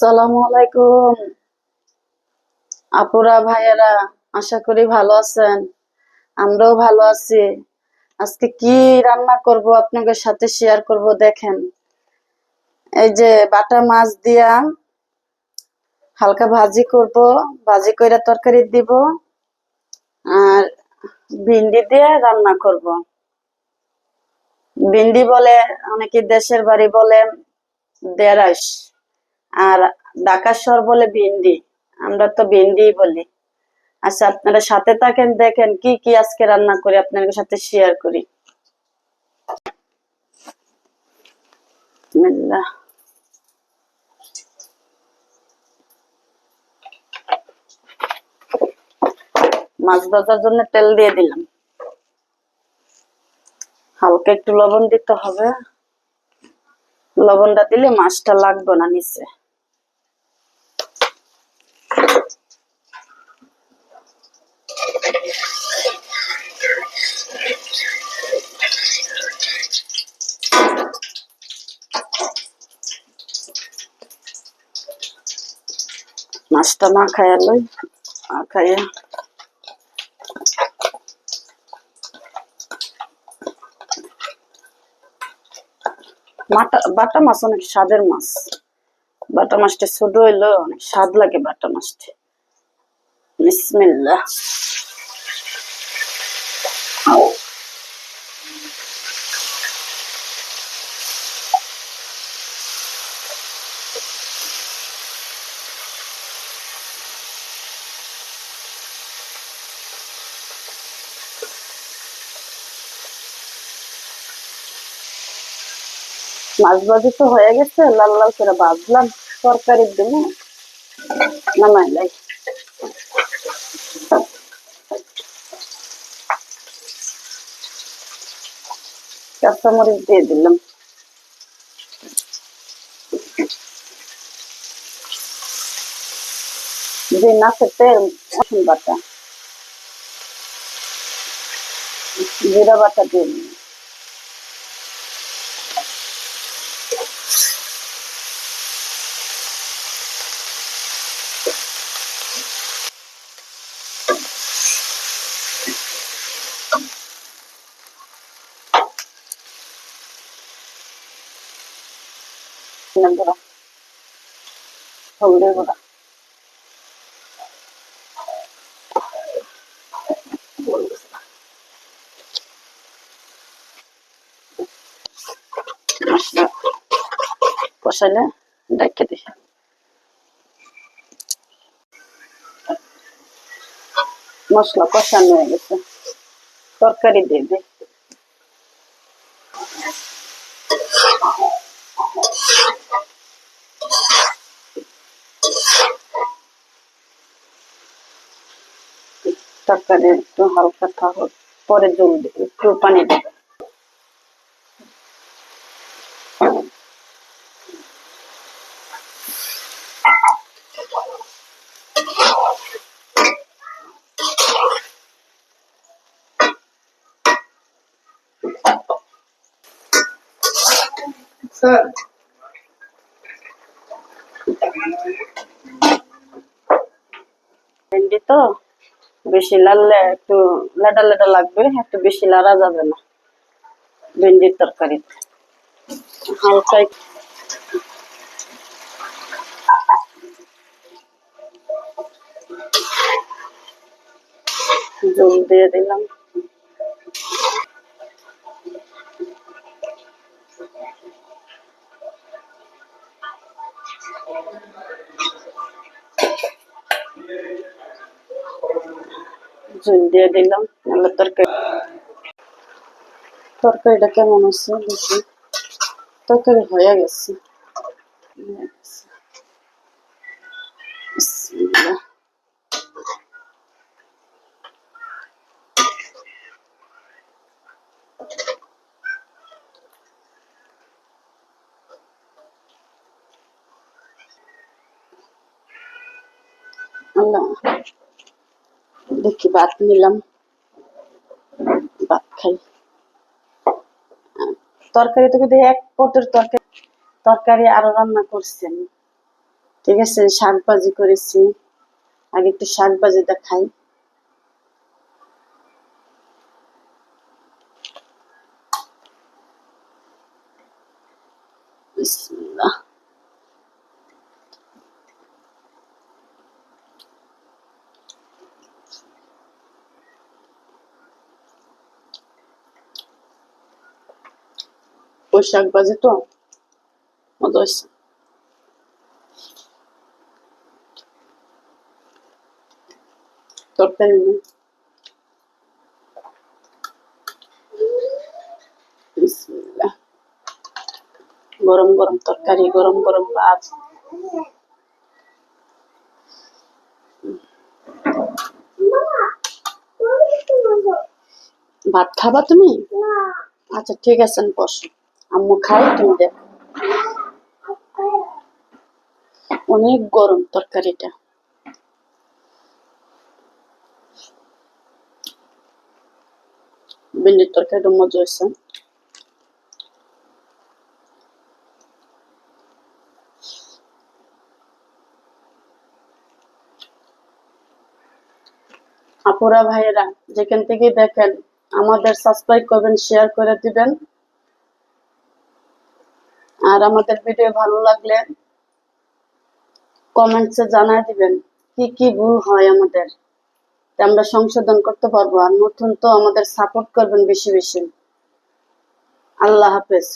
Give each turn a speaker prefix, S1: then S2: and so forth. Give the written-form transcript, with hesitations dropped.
S1: আসসালামু আলাইকুম আপুরা ভাইয়েরা, আশা করি ভালো আছেন। আমরাও ভালো আছি। আজকে কি রান্না করব আপনাদের সাথে শেয়ার করব। দেখেন, এই যে বাটা মাছ দিয়া হালকা ভাজি করব, ভাজি কইরা তরকারি দিব, আর ভিন্ডি দিয়ে রান্না করব। ভিন্ডি বলে অনেকে, দেশের বাড়ি বলে দেরাস, আর ঢাকার শহর বলে ভিন্ডি। আমরা তো ভিন্ডি বলি। আচ্ছা, আপনারা সাথে থাকেন, দেখেন কি কি আজকে রান্না করে আপনাদের সাথে শেয়ার করি। বিসমিল্লাহ। মাছ ভাজার জন্য তেল দিয়ে দিলাম, হালকা একটু লবণ দিতে হবে। লবণটা দিলে মাছটা লাগবে না নিচে। মাছটা মাখাইয়া লই, মাখাইয়া বাটা মাছ অনেক স্বাদের মাছ। বাটা মাছটা ছোট হইলো অনেক স্বাদ লাগে বাটা মাছটা। বিসমিল্লাহ। মাছ ভাজি তো হয়ে গেছে, লাল লাল করে ভাজলাম। তরকারির দিনে নামাই লাই। কাঁচামরিচ দিয়ে দিলাম, যে নাচের তেল, রসুন বাটা, জিরা বাটা দিয়ে দিলাম। গুঁড়া, হলদের গুঁড়া, মশলা কষাইলে ঢেকে দিই। মশলা কষানো হয়ে গেছে, তরকারি দিয়ে দিই। তরকারি একটু হালকা থাকুক, পরে জল দিই, একটু পানি দেব। স্যার, ভেন্ডি তো বেশি লাললে একটু লেটা লেটা লাগবে, একটু বেশি লাড়া যাবে না ভেন্ডির তরকারিতে। হালকা জল দিয়ে দিলাম। জল দিয়ে দিলাম। তরকারিটা কেমন আছে দেখি। তরকারি হয়ে গেছে। বিসমিল্লাহ। আল্লাহ, দেখি ভাত নিলাম, ভাত খাই। তরকারি তো কিন্তু এক পদের তরকারি, তরকারি আরো রান্না করছেন, তো ঠিক আছে, শাক ভাজি করেছি। আগে একটু শাক ভাজি দেখাই। বিসমিল্লাহ। ওই শাক ভাজি তো মজা হয়েছে। তরকারি নেই। বিসমিল্লাহ। গরম গরম তরকারি, গরম গরম ভাত। ভাত খাবা তুমি? আচ্ছা ঠিক আছে, আমি বসো। আম্মু খাই, তুমি দেখো। অনেক গরম তরকারিটা। ভেন্ডির তরকারিটা মজা হয়েছে। আপুরা ভাইয়েরা যেখান থেকে দেখেন, আমাদের সাবস্ক্রাইব করবেন, শেয়ার করে দিবেন। আর আমাদের ভিডিও ভালো লাগলে কমেন্টসে জানায় দিবেন কি কি ভুল হয় আমাদের, আমরা সংশোধন করতে পারবো। আর নতুন তো আমাদের সাপোর্ট করবেন বেশি বেশি। আল্লাহ হাফেজ।